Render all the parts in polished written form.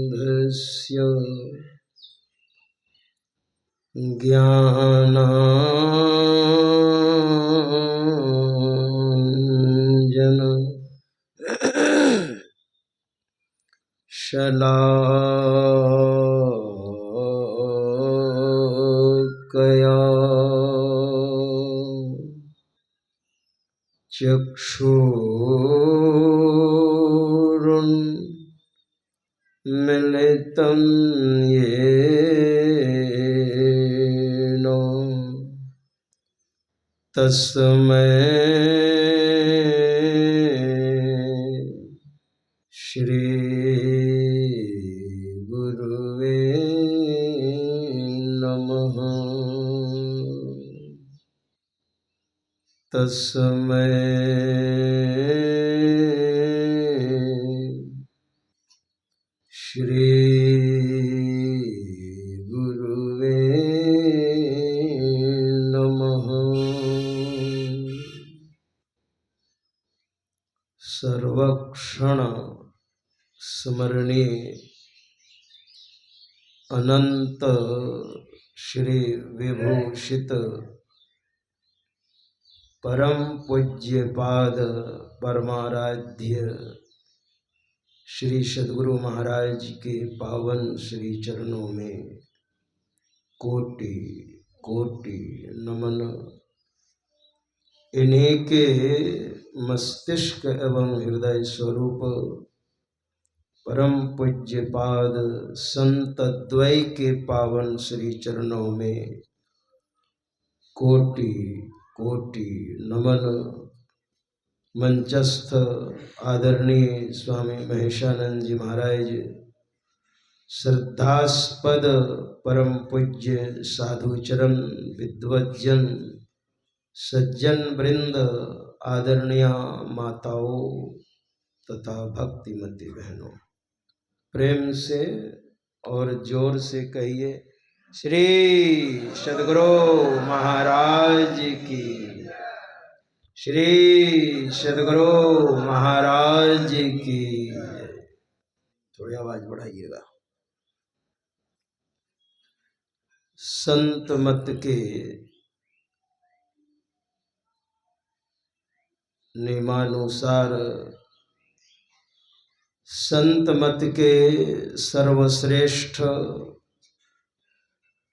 तिमिरान्धस्य ज्ञानाञ्जन शलाकया चक्षुरुन्मिलितं येन तस्मै श्री गुरुवे नमः। तस्मै श्री गुरुवे नमः। सर्वक्षण स्मरणीय अनंत श्री विभूषित परम पूज्य पाद परमाराध्य श्री सद्गुरु महाराज के पावन श्री चरणों में कोटि कोटि नमन। इन्हीं के मस्तिष्क एवं हृदय स्वरूप परम पूज्य पाद संत द्वय के पावन श्री चरणों में कोटि कोटि नमन। मंचस्थ आदरणीय स्वामी महेशानंद जी महाराज, श्रद्धास्पद परम पूज्य साधुचरण विद्वज्जन सज्जन वृंद, आदरणीय माताओं तथा भक्तिमती बहनों, प्रेम से और जोर से कहिए श्री सद्गुरु महाराज की, श्री सद्गुरु महाराज की। थोड़ी आवाज बढ़ाइएगा। संत मत के नियमानुसार, संत मत के सर्वश्रेष्ठ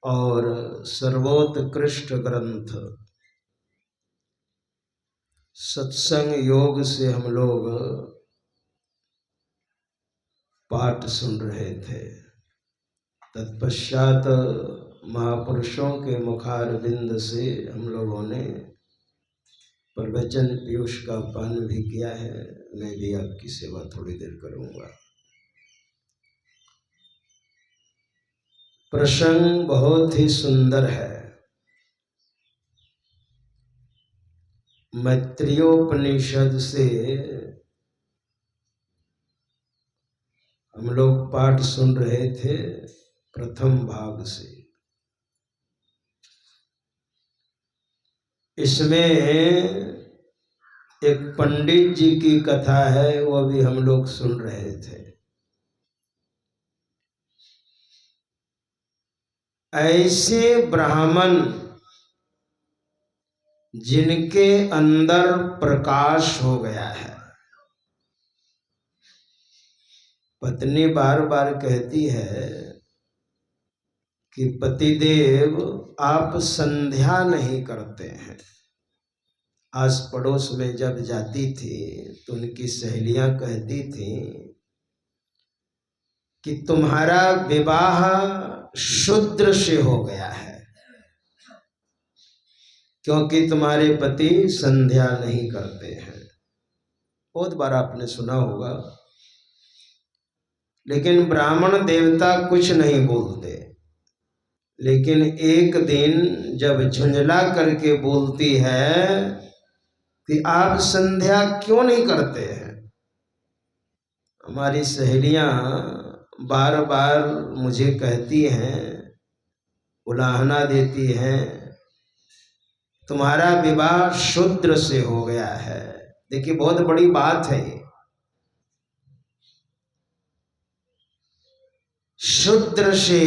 और सर्वोत्कृष्ट ग्रंथ सत्संग योग से हम लोग पाठ सुन रहे थे। तत्पश्चात महापुरुषों के मुखारविंद से हम लोगों ने प्रवचन पीयूष का पान भी किया है। मैं भी आपकी सेवा थोड़ी देर करूंगा। प्रसंग बहुत ही सुंदर है। मैत्रेयोपनिषद से हम लोग पाठ सुन रहे थे, प्रथम भाग से। इसमें एक पंडित जी की कथा है, वो भी हम लोग सुन रहे थे। ऐसे ब्राह्मण जिनके अंदर प्रकाश हो गया है। पत्नी बार बार कहती है कि पतिदेव आप संध्या नहीं करते हैं। आस पड़ोस में जब जाती थी तो उनकी सहेलियां कहती थी कि तुम्हारा विवाह शूद्र से हो गया है, क्योंकि तुम्हारे पति संध्या नहीं करते हैं। बहुत बार आपने सुना होगा, लेकिन ब्राह्मण देवता कुछ नहीं बोलते। लेकिन एक दिन जब झुंझला करके बोलती है कि आप संध्या क्यों नहीं करते हैं, हमारी सहेलियां बार बार मुझे कहती हैं, उलाहना देती हैं, तुम्हारा विवाह शूद्र से हो गया है। देखिए बहुत बड़ी बात है ये। शूद्र से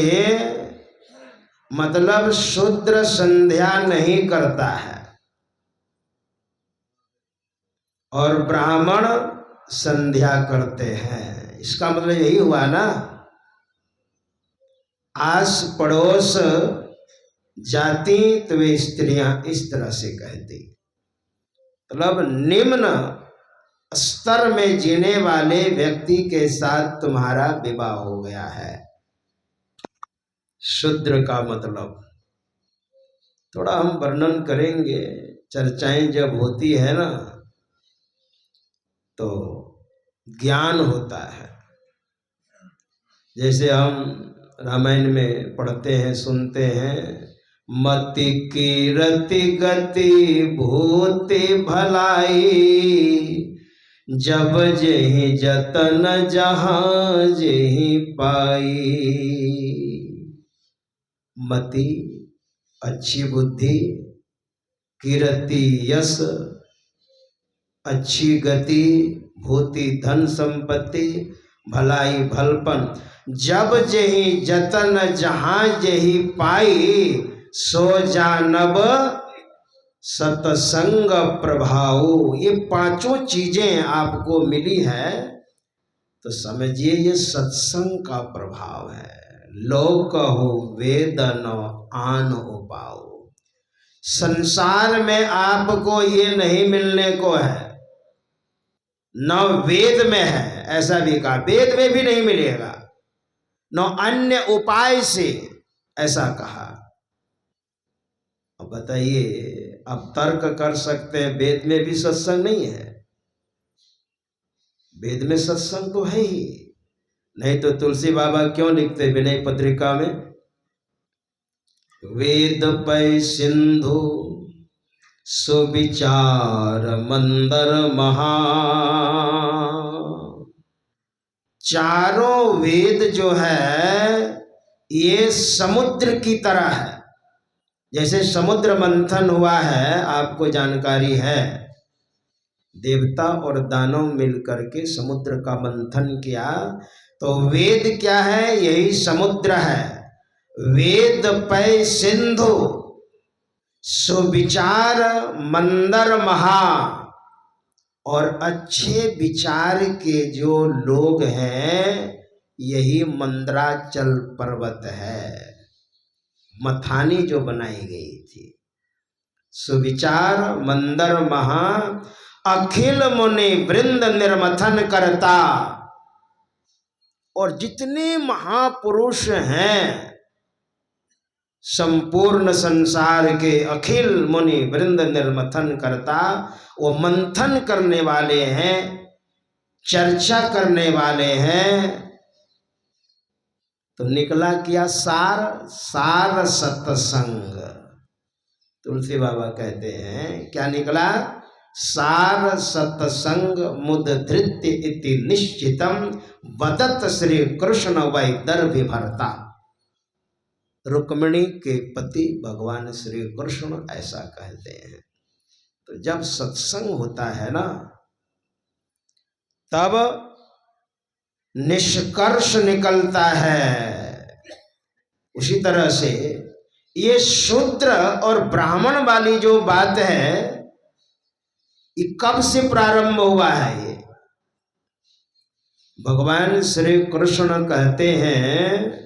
मतलब शूद्र संध्या नहीं करता है और ब्राह्मण संध्या करते हैं। इसका मतलब यही हुआ ना, आस पड़ोस जाति तो वे स्त्रियां इस तरह से कहती, मतलब निम्न स्तर में जीने वाले व्यक्ति के साथ तुम्हारा विवाह हो गया है। शूद्र का मतलब थोड़ा हम वर्णन करेंगे, चर्चाएं जब होती है ना तो ज्ञान होता है। जैसे हम रामायण में पढ़ते हैं, सुनते हैं, मति कीरति गति भूति भलाई, जब जेहि जतन जहाँ जेहि पाई। मति अच्छी बुद्धि, कीरति यश, अच्छी गति, भूति धन संपत्ति, भलाई भलपन, जब जेहि जतन जहाँ जेहि पाई, सो जानब सतसंग प्रभाव। ये पांचों चीजें आपको मिली है तो समझिए ये सत्संग का प्रभाव है। लोक हो वेद न आन उपाओ। संसार में आपको ये नहीं मिलने को है, न वेद में है, ऐसा भी कहा, वेद में भी नहीं मिलेगा, न अन्य उपाय से, ऐसा कहा। अब बताइए, अब तर्क कर सकते हैं वेद में भी सत्संग नहीं है? वेद में सत्संग तो है ही, नहीं तो तुलसी बाबा क्यों लिखते विनय पत्रिका में, वेद पै सिंधु सुविचार मंदर महा। चारों वेद जो है ये समुद्र की तरह है। जैसे समुद्र मंथन हुआ है, आपको जानकारी है, देवता और दानव मिलकर के समुद्र का मंथन किया, तो वेद क्या है? यही समुद्र है। वेद पै सिंधु सुविचार मंदर महा, और अच्छे विचार के जो लोग हैं यही मंदराचल पर्वत है, मथानी जो बनाई गई थी। सुविचार मंदर महा, अखिल मुनि वृंद निर्मथन करता। और जितने महापुरुष हैं संपूर्ण संसार के, अखिल मुनि वृंद निर्मथन करता, वो मंथन करने वाले हैं, चर्चा करने वाले हैं। तो निकला क्या? सार, सार सत्संग। तुलसी बाबा कहते हैं क्या निकला? सार सत्संग मुदधृत्य इति निश्चितम वदत श्री कृष्ण वैदर्भि भरता। रुक्मिणी के पति भगवान श्री कृष्ण ऐसा कहते हैं। तो जब सत्संग होता है ना, तब निष्कर्ष निकलता है। उसी तरह से ये शूद्र और ब्राह्मण वाली जो बात है, ये कब से प्रारंभ हुआ है? ये भगवान श्री कृष्ण कहते हैं,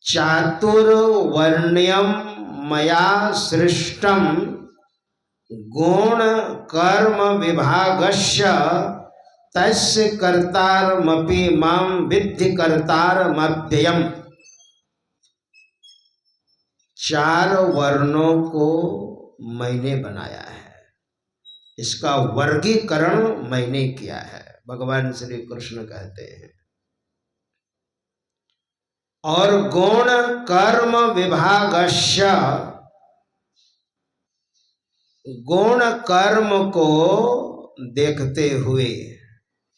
चातुर्वर्ण्यम मया सृष्टम गुण कर्म विभागस्य तस्य कर्तारमपि मां विद्धि कर्तारमव्ययम्। चार वर्णों को मैंने बनाया है, इसका वर्गीकरण मैंने किया है, भगवान श्री कृष्ण कहते हैं। और गुण कर्म विभागस्य, गुण कर्म को देखते हुए